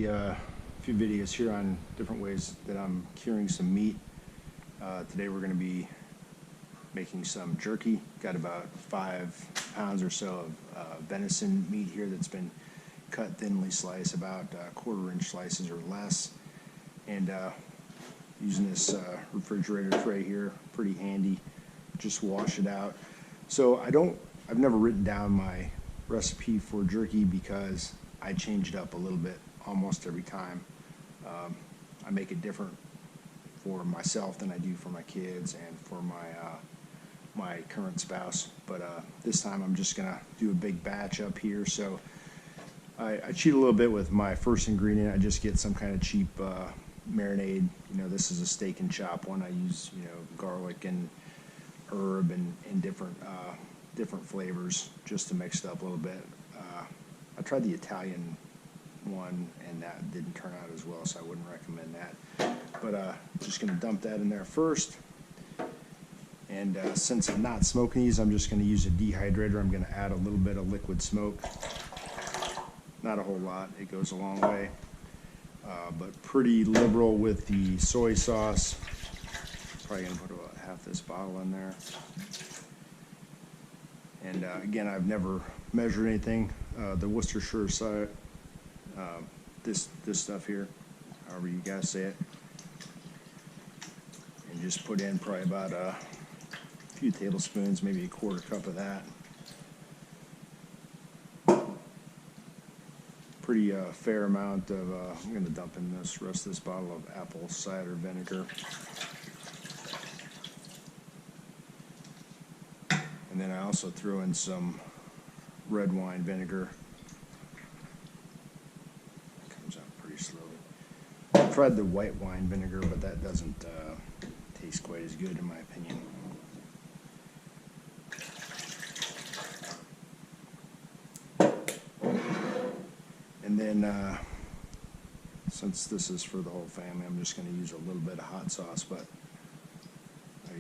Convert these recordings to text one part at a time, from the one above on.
a few videos here on different ways that I'm curing some meat. Today we're going to be making some jerky. Got about 5 pounds or so of venison meat here that's been cut thinly sliced, about 1/4 inch slices or less, and using this refrigerator tray here, pretty handy. Just wash it out. So I've never written down my recipe for jerky because I change it up a little bit almost every time. I make it different for myself than I do for my kids and for my current spouse. But this time I'm just gonna do a big batch up here. So I cheat a little bit with my first ingredient. I just get some kind of cheap marinade. This is a steak and chop one. I use garlic and herb and different flavors just to mix it up a little bit. I tried the Italian one and that didn't turn out as well, so I wouldn't recommend that. But just going to dump that in there first. And since I'm not smoking these, I'm just going to use a dehydrator. I'm going to add a little bit of liquid smoke. Not a whole lot. It goes a long way. But pretty liberal with the soy sauce. Probably going to put about half this bottle in there. And again, I've never measured anything. The Worcestershire this stuff here, however you guys say it, and just put in probably about a few tablespoons, maybe a 1/4 cup of that. Pretty fair amount of. I'm going to dump in this rest of this bottle of apple cider vinegar. And then I also throw in some red wine vinegar. It comes out pretty slowly. I've tried the white wine vinegar, but that doesn't taste quite as good in my opinion. And then, since this is for the whole family, I'm just going to use a little bit of hot sauce, but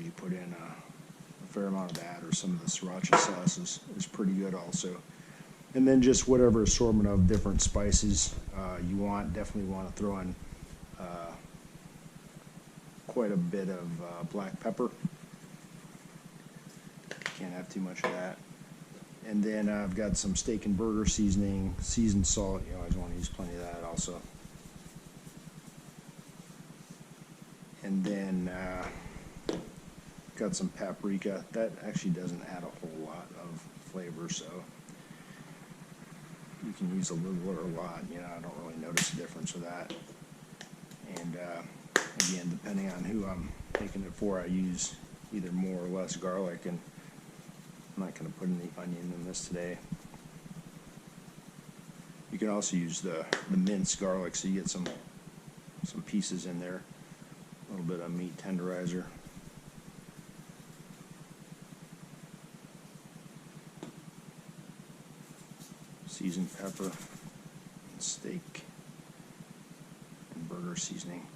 you put in a fair amount of that, or some of the sriracha sauce is pretty good also. And then just whatever assortment of different spices you want. Definitely want to throw in quite a bit of black pepper. Can't have too much of that. And then I've got some steak and burger seasoning, seasoned salt. You always want to use plenty of that also. And then got some paprika. That actually doesn't add a whole lot of flavor, so you can use a little or a lot. I don't really notice a difference with that. And again, depending on who I'm making it for, I use either more or less garlic, and I'm not going to put any onion in this today. You can also use the minced garlic, so you get some pieces in there. A little bit of meat tenderizer. Seasoned pepper, and steak and burger seasoning.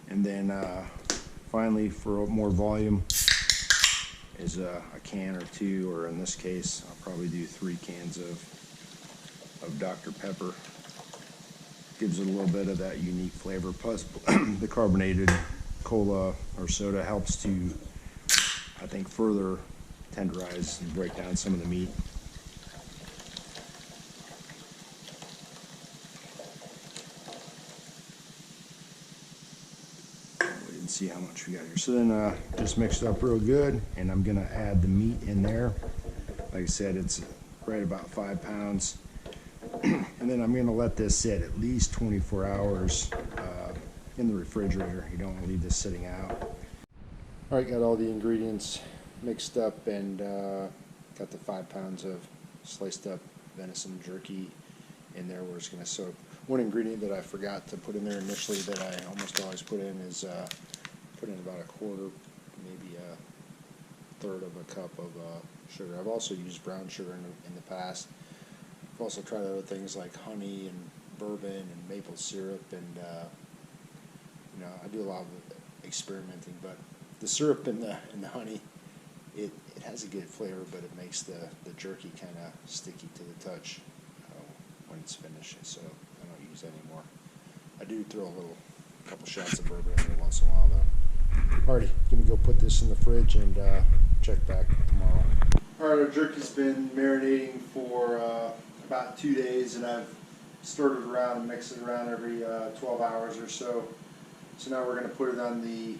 And then finally, for more volume, is a can or two, or in this case, I'll probably do 3 cans of Dr. Pepper. Gives it a little bit of that unique flavor, plus the carbonated cola or soda helps to, I think, further tenderize and break down some of the meat. Wait and see how much we got here. So then just mix it up real good, and I'm gonna add the meat in there. Like I said, it's right about 5 pounds. And then I'm gonna let this sit at least 24 hours in the refrigerator. You don't want to leave this sitting out. All right, got all the ingredients mixed up, and got the 5 pounds of sliced up venison jerky in there where it's going to soak. One ingredient that I forgot to put in there initially that I almost always put in is put in about a 1/4, maybe a 1/3 of a cup of sugar. I've also used brown sugar in the past. I've also tried other things like honey and bourbon and maple syrup, and I do a lot of experimenting, but the syrup and the honey it has a good flavor, but it makes the jerky kind of sticky to the touch when it's finished, so I don't use that anymore. I do throw a couple shots of bourbon in there once in a while, though. Alrighty, gonna go put this in the fridge and check back tomorrow. Alright, our jerky's been marinating for about 2 days, and I've stirred it around and mixed it around every 12 hours or so. So now we're going to put it on the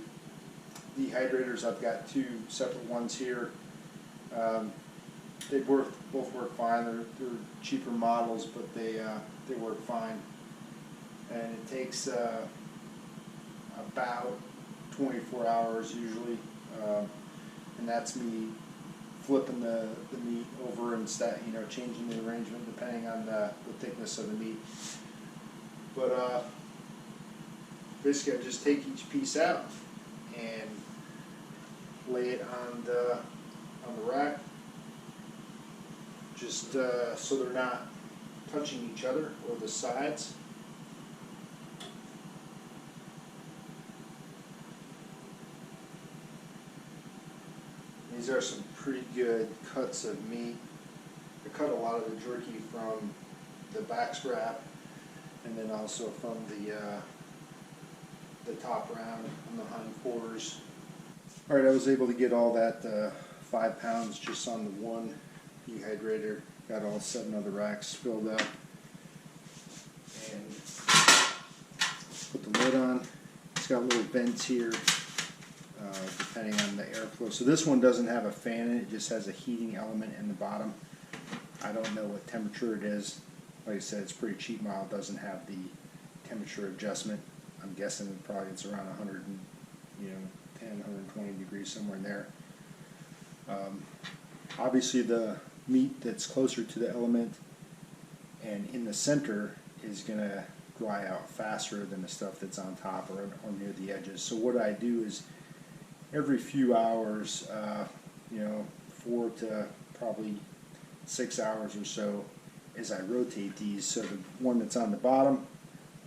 dehydrators. I've got 2 separate ones here. They both work fine. They're cheaper models, but they work fine. And it takes about 24 hours usually, and that's me flipping the meat over and changing the arrangement depending on the thickness of the meat. But basically, I just take each piece out and lay it on the rack, just so they're not touching each other or the sides. These are some pretty good cuts of meat. I cut a lot of the jerky from the back strap, and then also from the top round on the hindquarters. All right, I was able to get all that 5 pounds just on the one dehydrator. Got all 7 other racks filled up, and put the lid on. It's got little vents here, depending on the airflow. So this one doesn't have a fan in it, it just has a heating element in the bottom. I don't know what temperature it is. Like I said, it's pretty cheap model, it doesn't have the temperature adjustment. I'm guessing probably it's around 10, 120 degrees, somewhere in there. Obviously the meat that's closer to the element and in the center is going to dry out faster than the stuff that's on top or near the edges. So what I do is every few hours, 4 to probably 6 hours or so, is I rotate these. So the one that's on the bottom,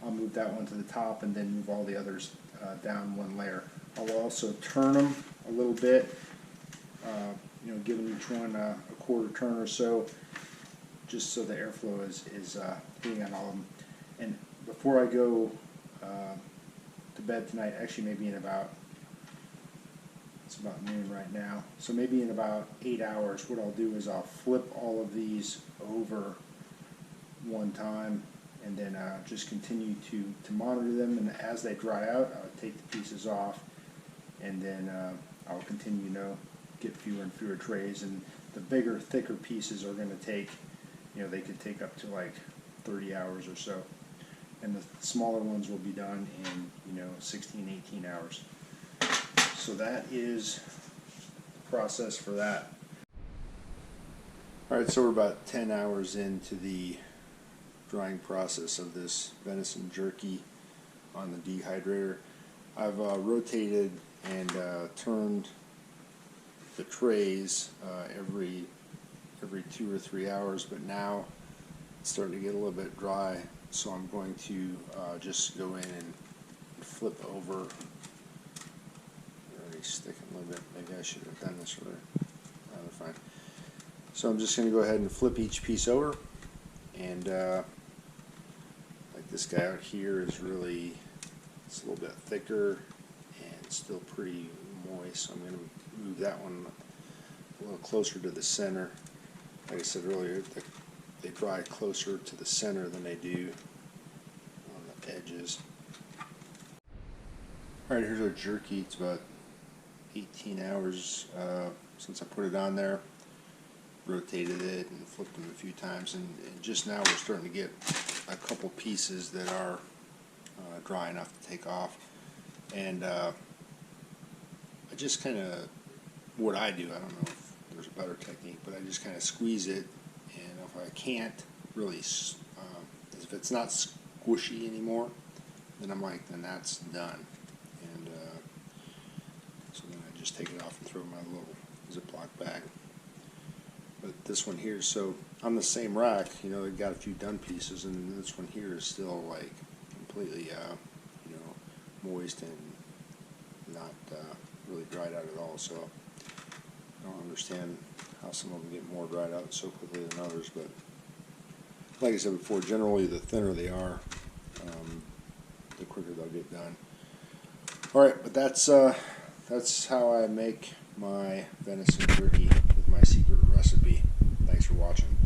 I'll move that one to the top and then move all the others down one layer. I'll also turn them a little bit, giving each one a quarter turn or so, just so the airflow is hitting on all of them. And before I go to bed tonight, actually maybe in it's about noon right now, so maybe in about 8 hours, what I'll do is I'll flip all of these over one time, and then just continue to monitor them, and as they dry out, I'll take the pieces off, and then I'll continue get fewer and fewer trays. And the bigger, thicker pieces are going to take, they could take up to like 30 hours or so, and the smaller ones will be done in 16, 18 hours. So that is the process for that. Alright, so we're about 10 hours into the drying process of this venison jerky on the dehydrator. I've rotated and turned the trays every 2 or 3 hours, but now it's starting to get a little bit dry, so I'm going to just go in and flip over. Already sticking a little bit. Maybe I should have done this earlier. No, they're fine. So I'm just going to go ahead and flip each piece over, and like this guy out here is really, it's a little bit thicker and still pretty moist, so I'm going to move that one a little closer to the center. Like I said earlier, they dry closer to the center than they do on the edges. Alright, here's our jerky. It's about 18 hours since I put it on there. Rotated it and flipped them a few times, and just now we're starting to get a couple pieces that are dry enough to take off. And I just kind of, what I do, I don't know if there's a better technique, but I just kind of squeeze it, and if I can't really, if it's not squishy anymore, then I'm like, then that's done. And so then I just take it off and throw it in my little Ziploc bag. But this one here, so on the same rack, they've got a few done pieces, and this one here is still like completely, moist and not really dried out at all. So I don't understand how some of them get more dried out so quickly than others, but like I said before, generally the thinner they are, the quicker they'll get done. All right, but that's how I make my venison jerky with my secret recipe. Thanks for watching.